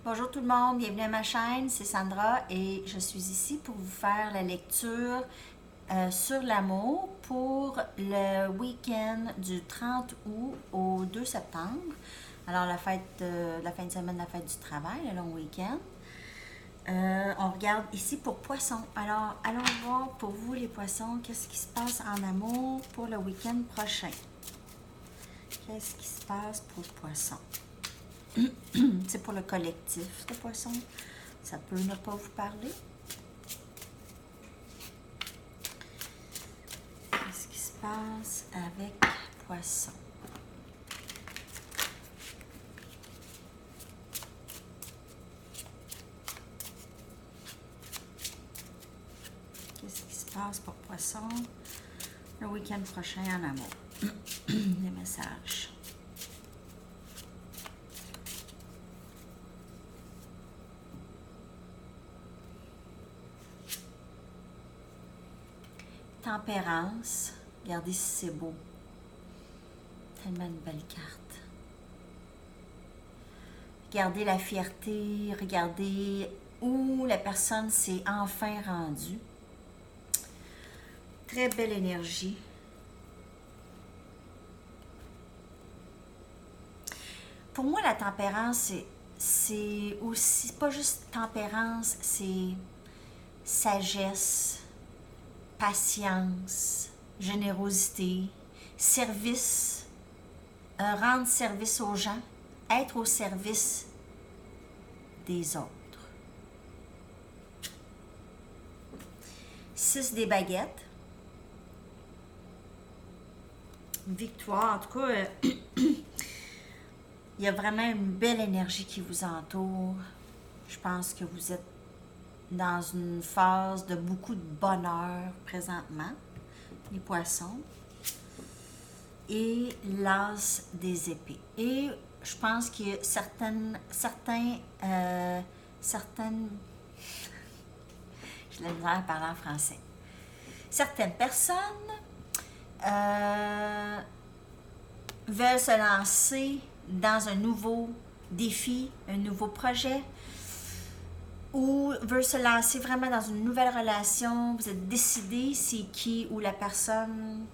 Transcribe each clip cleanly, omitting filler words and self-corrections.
Bonjour tout le monde, bienvenue à ma chaîne, c'est Sandra et je suis ici pour vous faire la lecture sur l'amour pour le week-end du 30 août au 2 septembre. Alors la fin de semaine, la fête du travail, le long week-end. On regarde ici pour poissons. Alors allons voir pour vous les poissons, qu'est-ce qui se passe en amour pour le week-end prochain. Qu'est-ce qui se passe pour le poisson? C'est pour le collectif de poissons. Ça peut ne pas vous parler. Qu'est-ce qui se passe avec poisson? Qu'est-ce qui se passe pour poisson le week-end prochain en amour? Les messages. Tempérance. Regardez si c'est beau. Tellement une belle carte. Regardez la fierté. Regardez où la personne s'est enfin rendue. Très belle énergie. Pour moi, la tempérance, c'est aussi, pas juste tempérance, c'est sagesse, patience, générosité, service, rendre service aux gens, être au service des autres. 6 des baguettes. Victoire, en tout cas, il y a vraiment une belle énergie qui vous entoure. Je pense que vous êtes dans une phase de beaucoup de bonheur présentement, les poissons. Et l'as des épées. Et je pense qu'il y a certaines, je l'ai misère à parler en français. Certaines personnes veulent se lancer dans un nouveau défi, un nouveau projet, ou veulent se lancer vraiment dans une nouvelle relation. Vous êtes décidé c'est qui ou la personne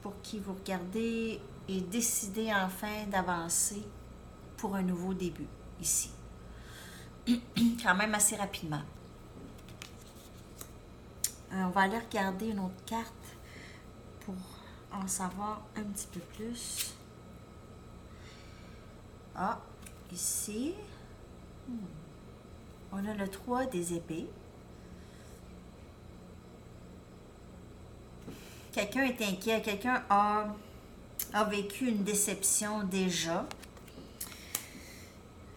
pour qui vous regardez et décidé enfin d'avancer pour un nouveau début ici. Quand même assez rapidement. On va aller regarder une autre carte pour en savoir un petit peu plus. Ah, ici, on a le 3 des épées. Quelqu'un est inquiet, quelqu'un a vécu une déception déjà.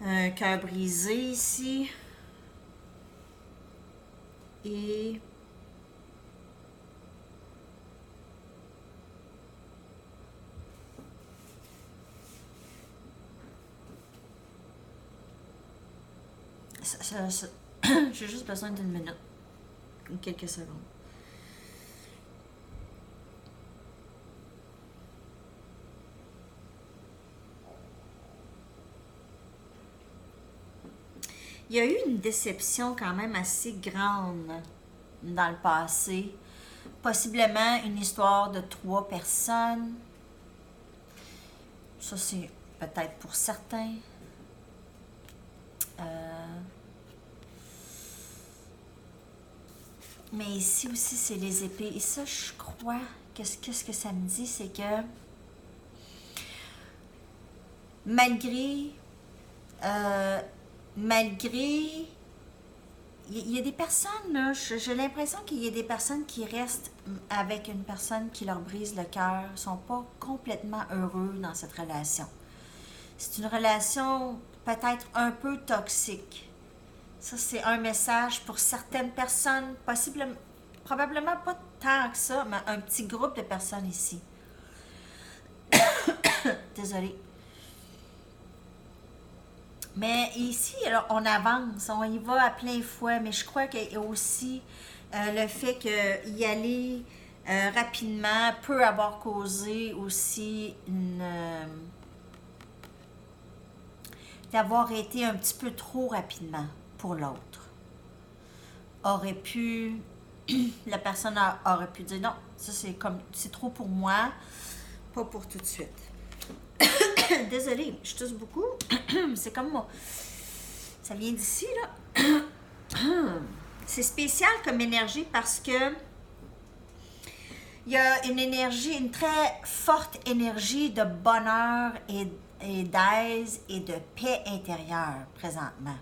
Un cœur brisé ici. Et j'ai juste besoin d'une minute, quelques secondes. Il y a eu une déception quand même assez grande dans le passé. Possiblement une histoire de 3 personnes. Ça, c'est peut-être pour certains. Mais ici aussi, c'est les épées. Et ça, je crois, qu'est-ce que ça me dit, c'est que malgré, il y a des personnes, là, j'ai l'impression qu'il y a des personnes qui restent avec une personne qui leur brise le cœur, ne sont pas complètement heureux dans cette relation. C'est une relation peut-être un peu toxique. Ça, c'est un message pour certaines personnes, probablement pas tant que ça, mais un petit groupe de personnes ici. Désolée. Mais ici, alors, on avance, on y va à plein fouet, mais je crois qu'il y a aussi le fait qu'y aller rapidement peut avoir causé aussi une d'avoir été un petit peu trop rapidement pour l'autre. Aurait pu, la personne aurait pu dire non, ça c'est trop pour moi, pas pour tout de suite. Désolée, je tousse beaucoup. C'est comme moi. Ça vient d'ici, là. C'est spécial comme énergie parce que il y a une énergie, une très forte énergie de bonheur et d'aise et de paix intérieure présentement.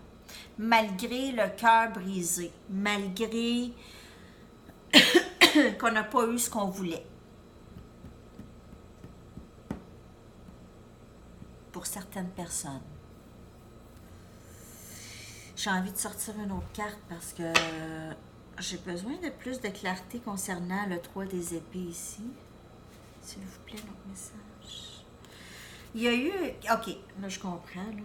Malgré le cœur brisé, malgré qu'on n'a pas eu ce qu'on voulait. Pour certaines personnes. J'ai envie de sortir une autre carte parce que j'ai besoin de plus de clarté concernant le 3 des épées ici. S'il vous plaît, notre message. Il y a eu... OK, là, je comprends. Là.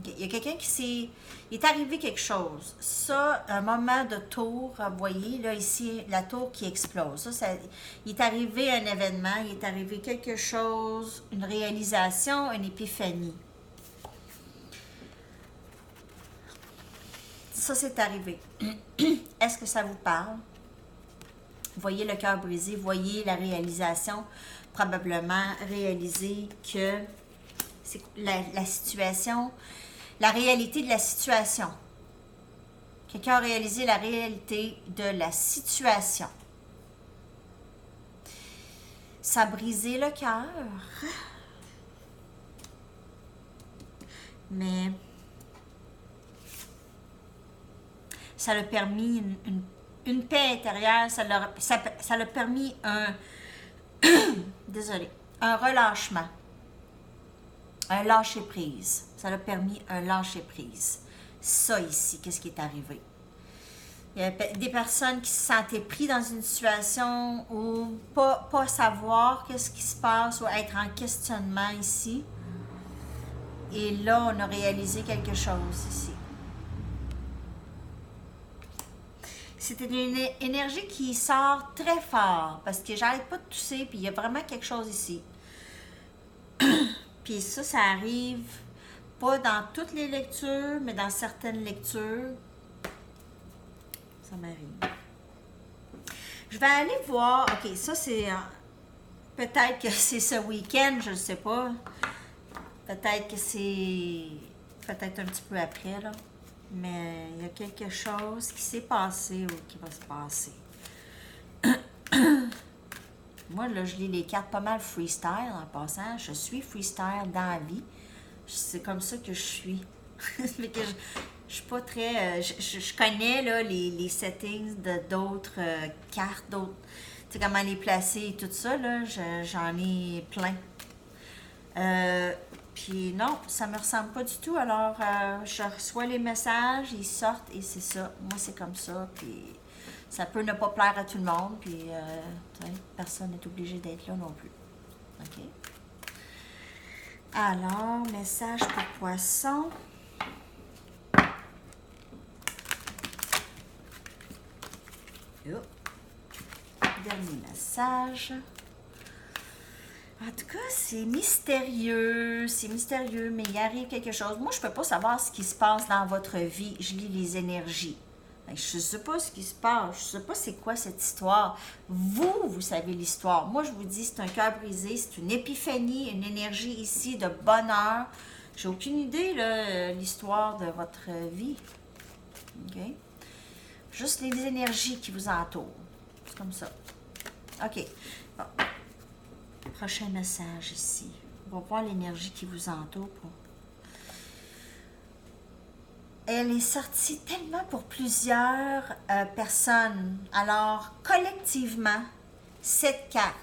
Okay. Il y a quelqu'un qui s'est... Il est arrivé quelque chose. Ça, un moment de tour, vous voyez, là, ici, la tour qui explose. Il est arrivé un événement, il est arrivé quelque chose, une réalisation, une épiphanie. Ça, c'est arrivé. Est-ce que ça vous parle? Voyez le cœur brisé, voyez la réalisation, probablement réaliser que c'est la situation, la réalité de la situation. Quelqu'un a réalisé la réalité de la situation. Ça a brisé le cœur. Mais ça l'a permis une paix intérieure, ça l'a permis désolé, un relâchement, un lâcher-prise. Ça l'a permis un lâcher-prise. Ça ici, qu'est-ce qui est arrivé? Il y a des personnes qui se sentaient pris dans une situation où pas savoir qu'est-ce qui se passe ou être en questionnement ici. Et là, on a réalisé quelque chose ici. C'était une énergie qui sort très fort parce que j'arrête pas de tousser puis il y a vraiment quelque chose ici. Puis ça arrive pas dans toutes les lectures, mais dans certaines lectures. Ça m'arrive. Je vais aller voir. OK, ça c'est... peut-être que c'est ce week-end, je ne sais pas. Peut-être que c'est... peut-être un petit peu après, là. Mais il y a quelque chose qui s'est passé ou qui va se passer. Moi, là, je lis les cartes pas mal freestyle en passant. Je suis freestyle dans la vie. C'est comme ça que je suis. Je suis pas très... je connais là, les settings de d'autres cartes, d'autres... Tu sais, comment les placer et tout ça, là. J'en ai plein. Puis non, ça me ressemble pas du tout. Alors, je reçois les messages, ils sortent et c'est ça. Moi, c'est comme ça. Puis ça peut ne pas plaire à tout le monde. Puis personne n'est obligé d'être là non plus. OK? Alors, message pour poisson. Dernier message. En tout cas, c'est mystérieux, mais il arrive quelque chose. Moi, je ne peux pas savoir ce qui se passe dans votre vie. Je lis les énergies. Je ne sais pas ce qui se passe. Je ne sais pas c'est quoi cette histoire. Vous savez l'histoire. Moi, je vous dis, c'est un cœur brisé, c'est une épiphanie, une énergie ici de bonheur. J'ai aucune idée, là, l'histoire de votre vie. OK? Juste les énergies qui vous entourent. C'est comme ça. OK. Bon. Prochain message ici. On va voir l'énergie qui vous entoure. Elle est sortie tellement pour plusieurs personnes. Alors, collectivement, cette carte.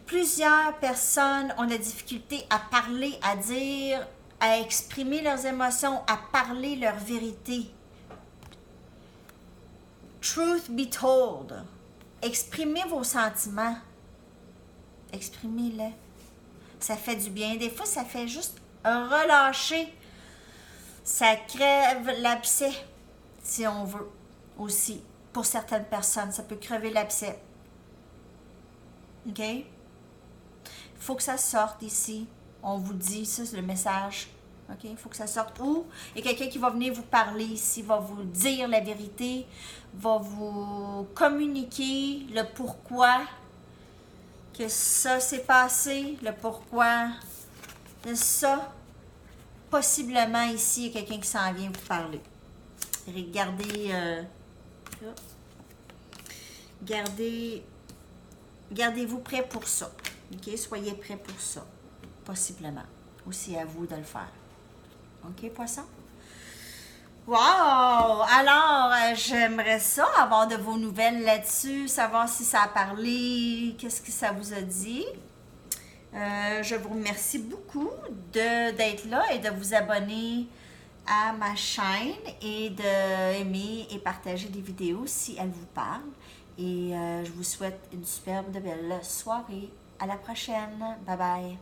Plusieurs personnes ont la difficulté à parler, à dire, à exprimer leurs émotions, à parler leur vérité. Truth be told. Exprimez vos sentiments. Exprimez-les. Ça fait du bien. Des fois, ça fait juste relâcher. Ça crève l'abcès, si on veut, aussi. Pour certaines personnes, ça peut crever l'abcès. OK? Il faut que ça sorte ici. On vous dit, ça c'est le message. OK? Il faut que ça sorte. Ou il y a quelqu'un qui va venir vous parler ici, va vous dire la vérité, va vous communiquer le pourquoi que ça s'est passé, le pourquoi de ça. Possiblement ici, il y a quelqu'un qui s'en vient vous parler. Regardez, gardez-vous prêt pour ça. OK? Soyez prêts pour ça. Possiblement. Aussi à vous de le faire. OK, poisson? Wow! Alors, j'aimerais ça, avoir de vos nouvelles là-dessus, savoir si ça a parlé, qu'est-ce que ça vous a dit. Je vous remercie beaucoup d'être là et de vous abonner à ma chaîne et d'aimer et partager des vidéos si elles vous parlent. Et je vous souhaite une superbe de belle soirée. À la prochaine. Bye bye.